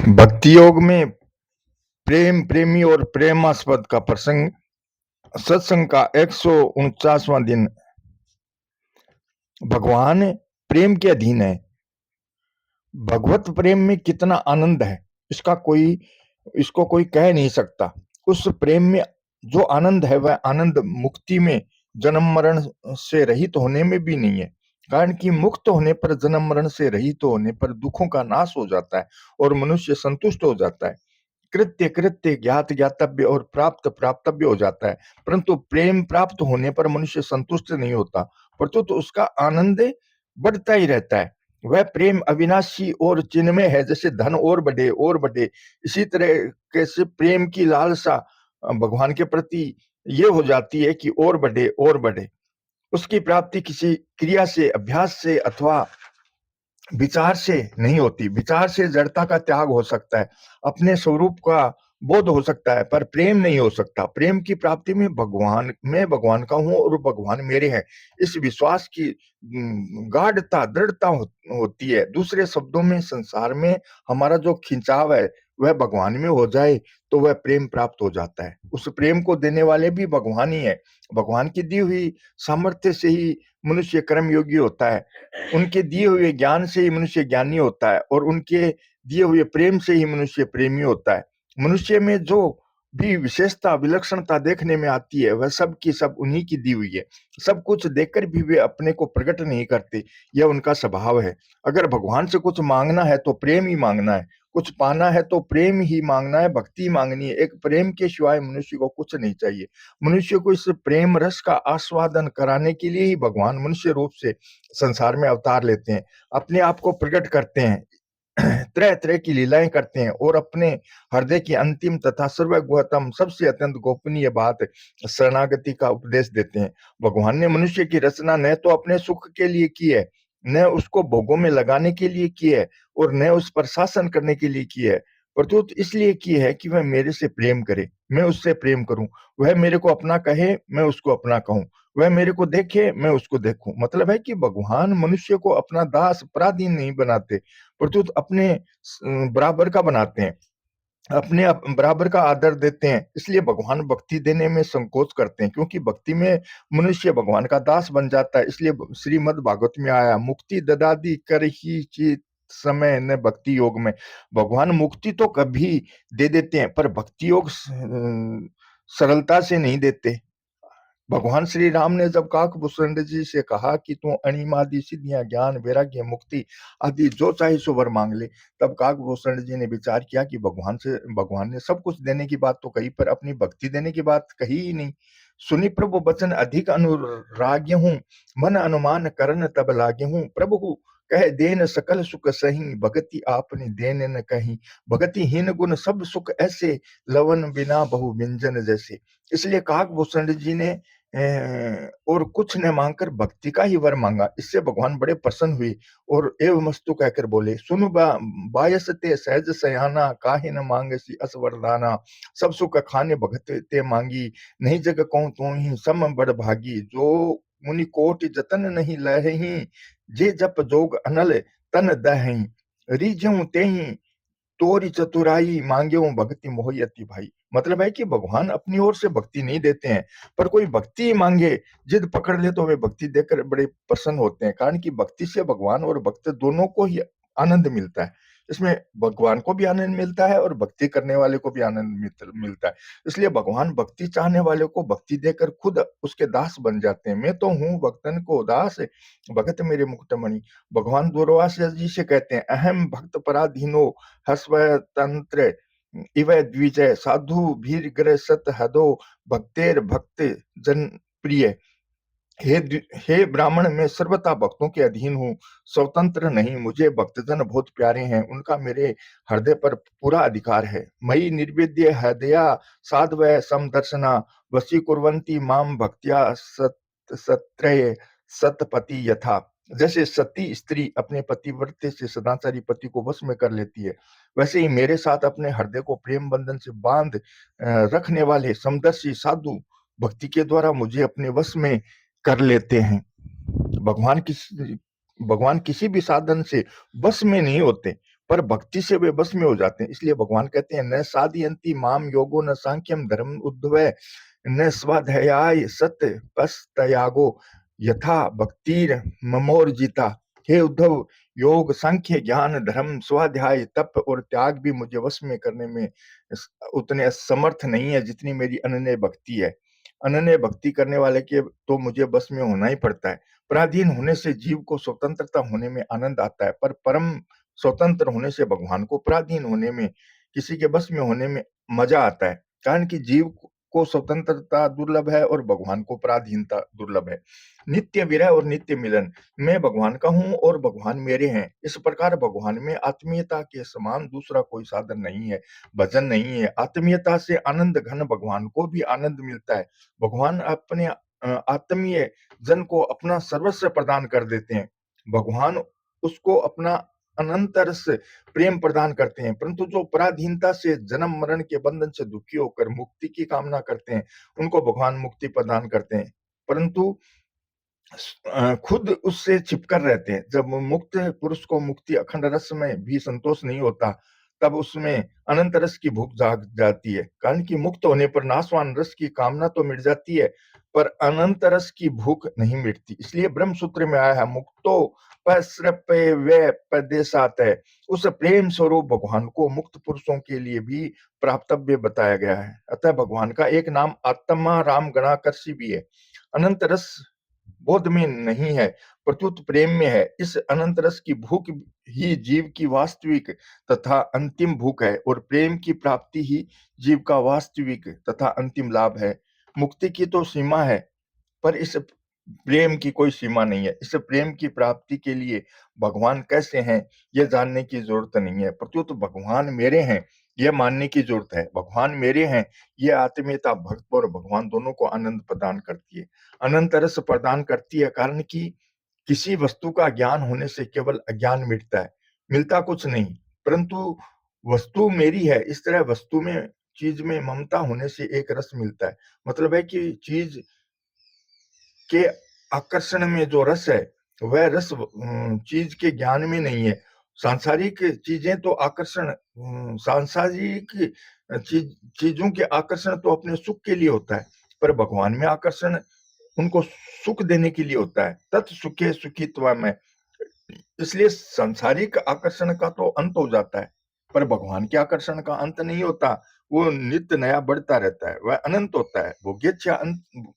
भक्ति योग में प्रेम प्रेमी और प्रेमास्पद का प्रसंग सत्संग का 149वां दिन। भगवान प्रेम के अधीन है। भगवत प्रेम में कितना आनंद है इसको कोई कह नहीं सकता। उस प्रेम में जो आनंद है वह आनंद मुक्ति में जन्म मरण से रहित होने में भी नहीं है। कारण कि मुक्त होने पर, जन्म मरण से रहित होने पर दुखों का नाश हो जाता है और मनुष्य संतुष्ट हो जाता है। कृत्य कृत्य, ज्ञात ज्ञातव्य और प्राप्त प्राप्तव्य हो जाता है। परंतु प्रेम प्राप्त होने पर मनुष्य संतुष्ट नहीं होता, परंतु तो उसका आनंद बढ़ता ही रहता है। वह प्रेम अविनाशी और चिन्मय है। जैसे धन और बढ़े और बढ़े, इसी तरह कैसे प्रेम की लालसा भगवान के प्रति ये हो जाती है कि और बढ़े और बढ़े। उसकी प्राप्ति किसी क्रिया से, अभ्यास से अथवा विचार से नहीं होती। विचार से जड़ता का त्याग हो सकता है, अपने स्वरूप का बोध हो सकता है, पर प्रेम नहीं हो सकता। प्रेम की प्राप्ति में भगवान, मैं भगवान का हूं और भगवान मेरे हैं, इस विश्वास की गाढ़ता, दृढ़ता होती है। दूसरे शब्दों में, संसार में हमारा जो खिंचाव है वह भगवान में हो जाए तो वह प्रेम प्राप्त हो जाता है। उस प्रेम को देने वाले भी भगवान ही है। भगवान की दी हुई सामर्थ्य से ही मनुष्य कर्मयोगी होता है। उनके दिए हुए ज्ञान से ही मनुष्य ज्ञानी होता है और उनके दिए हुए प्रेम से ही मनुष्य प्रेमी होता है। मनुष्य में जो भी विशेषता, विलक्षणता देखने में आती है वह सब की सब उन्हीं की दी हुई है। सब कुछ देखकर भी वे अपने को प्रकट नहीं करते, यह उनका स्वभाव है। अगर भगवान से कुछ मांगना है तो प्रेम ही मांगना है, कुछ पाना है तो प्रेम ही मांगना है, भक्ति मांगनी है। एक प्रेम के सिवाय मनुष्य को कुछ नहीं चाहिए। मनुष्य को इस प्रेम रस का आस्वादन कराने के लिए ही भगवान मनुष्य रूप से संसार में अवतार लेते हैं, अपने आप को प्रकट करते हैं, तरह तरह की लीलाएं करते हैं और अपने हृदय की अंतिम तथा सर्वगुहतम, सबसे अत्यंत गोपनीय बात, शरणागति का उपदेश देते हैं। भगवान ने मनुष्य की रचना न तो अपने सुख के लिए की है, न उसको भोगों में लगाने के लिए की है और न उस पर शासन करने के लिए की है, प्रत्युत इसलिए की है कि वह मेरे से प्रेम करे, मैं उससे प्रेम करूं। वह मेरे को अपना कहे, मैं उसको अपना कहूं। वह मेरे को देखे, मैं उसको देखूं। मतलब है कि भगवान मनुष्य को अपना दास, पराधीन नहीं बनाते, प्रत्युत अपने बराबर का बनाते हैं, अपने बराबर का आदर देते हैं। इसलिए भगवान भक्ति देने में संकोच करते हैं, क्योंकि भक्ति में मनुष्य भगवान का दास बन जाता है। इसलिए श्रीमद् भागवत में आया, मुक्ति ददादी कर ही चित समय न भक्ति योग में। भगवान मुक्ति तो कभी दे देते हैं, पर भक्ति योग सरलता से नहीं देते। भगवान श्री राम ने जब काकभूषण जी से कहा कि तू अणिमादि सिद्धियां, ज्ञान, वैराग्य, मुक्ति आदि जो चाहे सो वर मांग ले, तब काकभूषण जी ने विचार किया कि भगवान ने सब कुछ देने की बात तो कही, पर अपनी भक्ति देने की बात कही ही नहीं। सुनी प्रभु बचन अधिक अनुराग्य हूँ, मन अनुमान करन तब लागे हूँ। प्रभु कह देन सकल सुख सही, भगति आपने देन न कहीं। भगति हीन गुण सब सुख ऐसे, लवन बिना बहु व्यंजन जैसे। इसलिए काकभूषण जी ने और कुछ न मांगकर भक्ति का ही वर मांगा। इससे भगवान बड़े प्रसन्न हुए और एव मस्तु कहकर बोले, सुनु बायसते सहज सयाना, काहे न मांगसी अस वरदाना। सब सुख खाने भगत ते मांगी, नहीं जग कहूं तू ही सम बड़ भागी। जो मुनि कोटि जतन नहीं लही, जे जप जोग अनल तन दही। रिझऊं तेहि तोरी चतुराई, मांग्यो भक्ति मोहयति भाई। मतलब है कि भगवान अपनी ओर से भक्ति नहीं देते हैं, पर कोई भक्ति मांगे, जिद पकड़ ले तो वे भक्ति देकर बड़े प्रसन्न होते हैं। कारण कि भक्ति से भगवान और भक्त दोनों को ही आनंद मिलता है। इसमें भगवान को भी आनंद मिलता है और भक्ति करने वाले को भी आनंद मिलता है। इसलिए भगवान भक्ति चाहने वाले को भक्ति देकर खुद उसके दास बन जाते हैं। मैं तो हूँ भक्तन को दास, भगत मेरे मुकुटमणि। भगवान दूरवास जी से कहते हैं, अहम भक्त पराधीनो हस्वतंत्र इव द्विजय, साधु भीर ग्रह सत हदो, भक्तेर भक्त जन प्रिय। हे ब्राह्मण, मैं सर्वथा भक्तों के अधीन हूँ, स्वतंत्र नहीं। मुझे भक्तजन बहुत प्यारे हैं, उनका मेरे हृदय पर पूरा अधिकार है। मयि निर्विद्य हृदया साध्वय समदर्शना, वशी कुर्वन्ति माम भक्त्या सत्रय सतपति यथा। जैसे सती स्त्री अपने पतिव्रते से सदाचारी पति को वश में कर लेती है, वैसे ही मेरे साथ अपने हृदय को प्रेम बंधन से बांध रखने वाले समदर्शी साधु भक्ति के द्वारा मुझे अपने वश में कर लेते हैं। भगवान किसी भी साधन से बस में नहीं होते, पर भक्ति से वे बस में हो जाते हैं। इसलिए भगवान कहते हैं न साधयन्ति माम योगो न सांख्यम धर्म उद्धवे न स्वाध्याय सत्य पस्तयागो यथा भक्तिर ममोर्जिता। हे उद्धव, योग सांख्य ज्ञान धर्म स्वाध्याय तप और त्याग भी मुझे वश में करने में उतने समर्थ नहीं है जितनी मेरी अनन्य भक्ति है। अनन्य भक्ति करने वाले के तो मुझे बस में होना ही पड़ता है। पराधीन होने से जीव को स्वतंत्रता होने में आनंद आता है, पर परम स्वतंत्र होने से भगवान को पराधीन होने में, किसी के बस में होने में मजा आता है। कारण कि जीव को स्वतंत्रता दुर्लभ है और भगवान को पराधीनता दुर्लभ है। नित्य विरह और नित्य मिलन, मैं भगवान का हूं और भगवान मेरे हैं, इस प्रकार भगवान में आत्मीयता के समान दूसरा कोई साधन नहीं है, भजन नहीं है। आत्मीयता से आनंद घन भगवान को भी आनंद मिलता है। भगवान अपने आत्मीय जन को अपना सर्वस्व प्रदान कर देते हैं। भगवान उसको अपना अनंत रस प्रेम प्रदान करते हैं, परंतु जो पराधीनता से जन्म मरण के बंधन से दुखी होकर मुक्ति की कामना करते हैं, उनको भगवान मुक्ति प्रदान करते हैं, परंतु खुद उससे चिपकर रहते हैं। जब मुक्त पुरुष को मुक्ति अखंड रस में भी संतोष नहीं होता, तब उसमें अनंत रस की भूख जाग जाती है। कारण कि मुक्त होने पर नाशवान रस की कामना तो मिट जाती है, पर अनंत रस की भूख नहीं मिटती। इसलिए ब्रह्म सूत्र में आया है, मुक्तो पसृपे वे प्रदेशात है। उस प्रेम स्वरूप भगवान को मुक्त पुरुषों के लिए भी प्राप्तव्य बताया गया है। अतः भगवान का एक नाम आत्मा राम गणाकर्षी भी है। अनंत रस बोध में नहीं है, प्रत्युत प्रेम में है। इस अनंत रस की भूख ही जीव की वास्तविक तथा अंतिम भूख है, और प्रेम की प्राप्ति ही जीव का वास्तविक तथा अंतिम लाभ है। मुक्ति की तो सीमा है, पर इस प्रेम की कोई सीमा नहीं है। इस प्रेम की प्राप्ति के लिए भगवान कैसे हैं, यह जानने की जरूरत नहीं है, प्रत्युत भगवान मेरे हैं, यह मानने की जरूरत है। भगवान मेरे हैं, यह आत्मीयता भक्त और भगवान दोनों को आनंद प्रदान करती है, अनंत रस प्रदान करती है। कारण कि किसी वस्तु का ज्ञान होने से केवल अज्ञान मिटता है, मिलता कुछ नहीं, परंतु वस्तु मेरी है, इस तरह वस्तु में, चीज में ममता होने से एक रस मिलता है। मतलब है कि चीज के आकर्षण में जो रस है, वह रस चीज के ज्ञान में नहीं है। सांसारिक चीजें तो आकर्षण, सांसारिक चीजों के आकर्षण तो अपने सुख के लिए होता है, पर भगवान में आकर्षण उनको सुख देने के लिए होता है। तत् सुखे सुखित्वा में। इसलिए सांसारिक आकर्षण का तो अंत हो जाता है, पर भगवान के आकर्षण का अंत नहीं होता। वो नित्य नया बढ़ता रहता है, वह अनंत होता है। भोग्येच्छा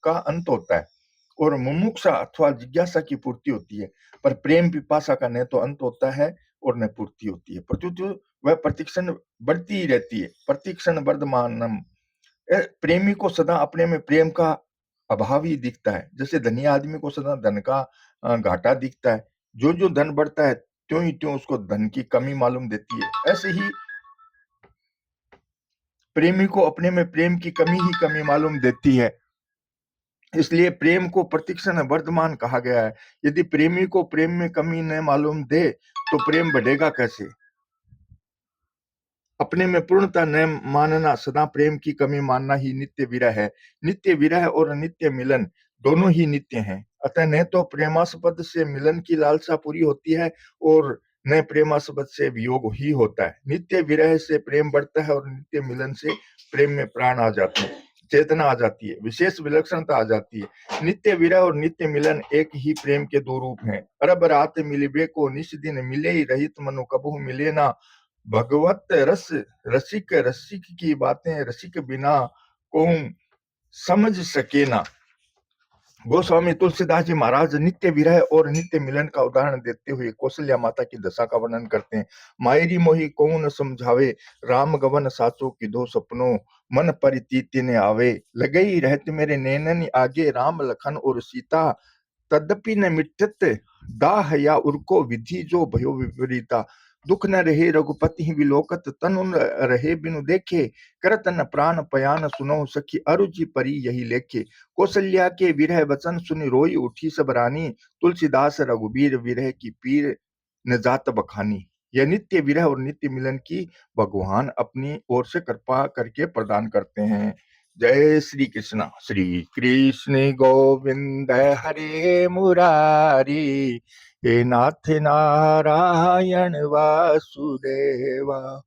का अंत होता है और मुमुक्षा अथवा जिज्ञासा की पूर्ति होती है, पर प्रेम पिपासा का न तो अंत होता है और न पूर्ति होती है, प्रत्युत वह प्रतिक्षण बढ़ती ही रहती है। प्रतिक्षण वर्धमानम। प्रेमी को सदा अपने में प्रेम का अभाव ही दिखता है, जैसे धनी आदमी को सदा धन का घाटा दिखता है। जो जो धन बढ़ता है, त्यों ही त्यों उसको धन की कमी मालूम देती है। ऐसे ही प्रेमी को अपने में प्रेम की कमी ही कमी मालूम देती है। इसलिए प्रेम को प्रतिक्षण वर्धमान कहा गया है। यदि प्रेमी को प्रेम में कमी न मालूम दे, तो प्रेम बढ़ेगा कैसे? अपने में पूर्णता न मानना, सदा प्रेम की कमी मानना ही नित्य विरह है। नित्य विरह और नित्य मिलन दोनों ही नित्य हैं। अतः न तो प्रेमास्पद से मिलन की लालसा पूरी होती है और न प्रेमास्पद से वियोग ही होता है। नित्य विरह से प्रेम बढ़ता है और नित्य मिलन से प्रेम में प्राण आ जाते हैं, चेतना आ जाती है, विशेष विलक्षणता आ जाती है। नित्य विरह और नित्य मिलन एक ही प्रेम के दो रूप हैं। अरब रात मिलिबे को निस दिन मिले ही रहित मनु कबहु मिले ना। भगवत रस रसिक, रसिक की बातें रसिक बिना कौन समझ सके ना। गोस्वामी तुलसीदास जी महाराज नित्य विरह और नित्य मिलन का उदाहरण देते हुए कौशल्या माता की दशा का वर्णन करते हैं। मायरी मोही कौन समझावे, राम गवन साचो की दो सपनों, मन परितीति ने आवे। लगई रहत मेरे नैनन आगे, राम लखन और सीता, तदपि न मिटत दाह या उनको विधि जो भयो विपरीता। दुख न रहे रघुपति ही विलोकत, तन उन रहे बिनु देखे, करत न प्राण पयान सुनो सखी, अरुचि परी यही लेखे। कौशल्या के विरह वचन सुनि रोई उठी सब रानी, तुलसीदास रघुबीर विरह की पीर न जात बखानी। यह नित्य विरह और नित्य मिलन की भगवान अपनी ओर से कृपा करके प्रदान करते हैं। जय श्री कृष्ण। श्री कृष्ण गोविंद हरे मुरारी, हे नाथ नारायण वासुदेवा।